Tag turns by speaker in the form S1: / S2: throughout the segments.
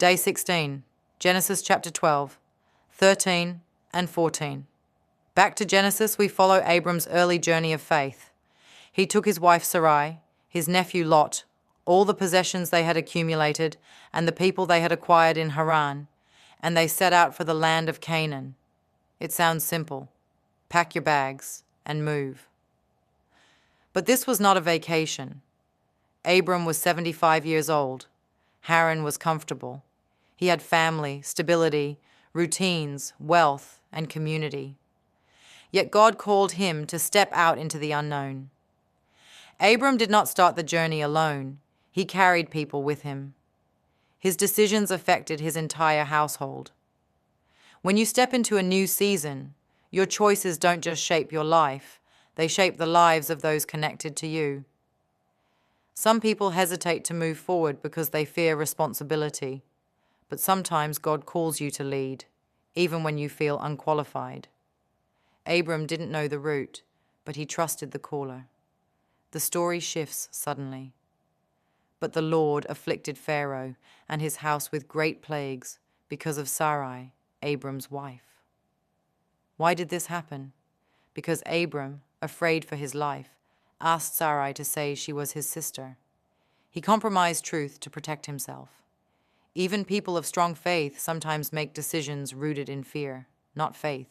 S1: Day 16, Genesis chapter 12, 13 and 14. Back to Genesis, we follow Abram's early journey of faith. He took his wife Sarai, his nephew Lot, all the possessions they had accumulated, and the people they had acquired in Haran, and they set out for the land of Canaan. It sounds simple. Pack your bags and move. But this was not a vacation. Abram was 75 years old. Haran was comfortable. He had family, stability, routines, wealth, and community. Yet God called him to step out into the unknown. Abram did not start the journey alone. He carried people with him. His decisions affected his entire household. When you step into a new season, your choices don't just shape your life, they shape the lives of those connected to you. Some people hesitate to move forward because they fear responsibility, but sometimes God calls you to lead, even when you feel unqualified. Abram didn't know the route, but he trusted the caller. The story shifts suddenly. But the Lord afflicted Pharaoh and his house with great plagues because of Sarai, Abram's wife. Why did this happen? Because Abram, afraid for his life, asked Sarai to say she was his sister. He compromised truth to protect himself. Even people of strong faith sometimes make decisions rooted in fear, not faith.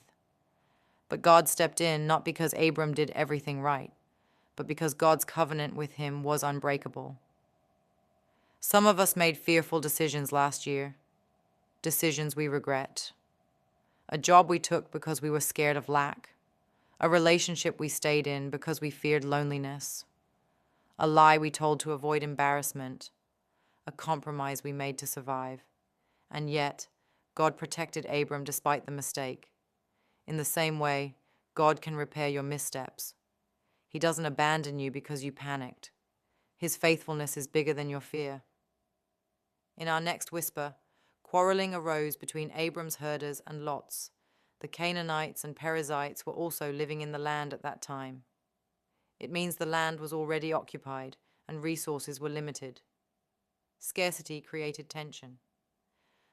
S1: But God stepped in not because Abram did everything right, but because God's covenant with him was unbreakable. Some of us made fearful decisions last year, decisions we regret. A job we took because we were scared of lack. A relationship we stayed in because we feared loneliness. A lie we told to avoid embarrassment. A compromise we made to survive. And yet, God protected Abram despite the mistake. In the same way, God can repair your missteps. He doesn't abandon you because you panicked. His faithfulness is bigger than your fear. In our next whisper, quarreling arose between Abram's herders and Lot's. The Canaanites and Perizzites were also living in the land at that time. It means the land was already occupied and resources were limited. Scarcity created tension.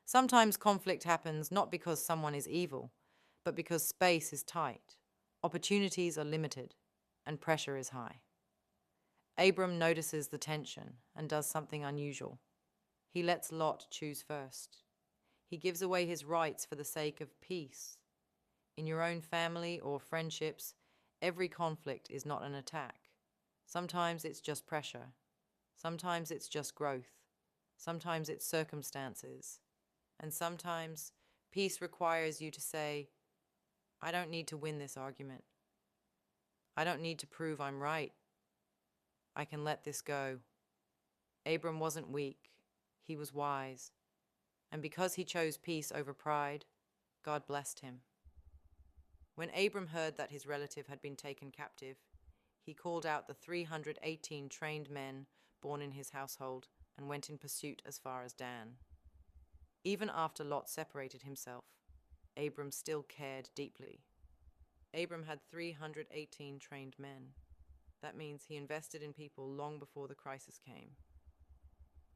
S1: Sometimes conflict happens not because someone is evil, but because space is tight, opportunities are limited, and pressure is high. Abram notices the tension and does something unusual. He lets Lot choose first. He gives away his rights for the sake of peace. In your own family or friendships, every conflict is not an attack. Sometimes it's just pressure. Sometimes it's just growth. Sometimes it's circumstances. And sometimes peace requires you to say, I don't need to win this argument. I don't need to prove I'm right. I can let this go. Abram wasn't weak. He was wise. And because he chose peace over pride, God blessed him. When Abram heard that his relative had been taken captive, he called out the 318 trained men born in his household and went in pursuit as far as Dan. Even after Lot separated himself, Abram still cared deeply. Abram had 318 trained men. That means he invested in people long before the crisis came.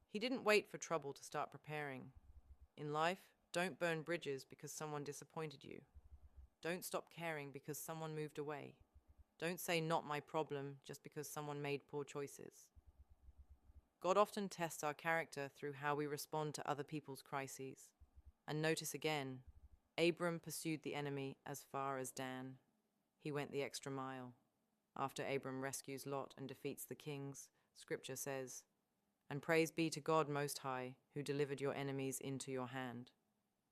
S1: He didn't wait for trouble to start preparing. In life, don't burn bridges because someone disappointed you. Don't stop caring because someone moved away. Don't say not my problem just because someone made poor choices. God often tests our character through how we respond to other people's crises. And notice again, Abram pursued the enemy as far as Dan. He went the extra mile. After Abram rescues Lot and defeats the kings, Scripture says, "And praise be to God Most High, who delivered your enemies into your hand."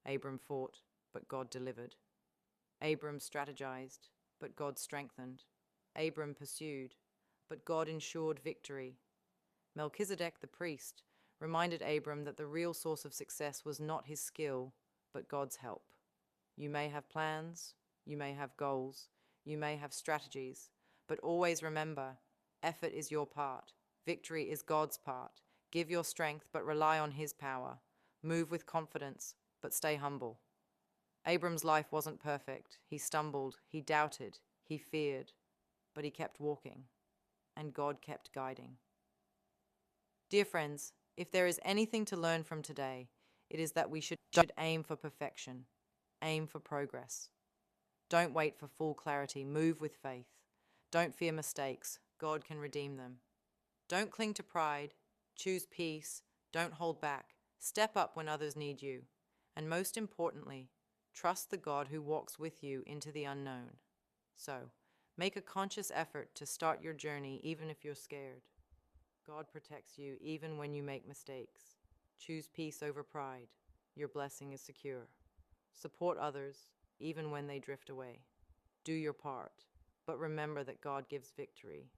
S1: Abram fought, but God delivered. Abram strategized, but God strengthened. Abram pursued, but God ensured victory. Melchizedek the priest reminded Abram that the real source of success was not his skill, but God's help. You may have plans, you may have goals, you may have strategies, but always remember, effort is your part, victory is God's part. Give your strength, but rely on his power. Move with confidence, but stay humble. Abram's life wasn't perfect. He stumbled, he doubted, he feared, but he kept walking, and God kept guiding. Dear friends, if there is anything to learn from today, It is that we should aim for perfection, aim for progress. Don't wait for full clarity, move with faith. Don't fear mistakes, God can redeem them. Don't cling to pride, choose peace, don't hold back, step up when others need you. And most importantly, trust the God who walks with you into the unknown. So, make a conscious effort to start your journey even if you're scared. God protects you even when you make mistakes. Choose peace over pride. Your blessing is secure. Support others even when they drift away. Do your part, but remember that God gives victory.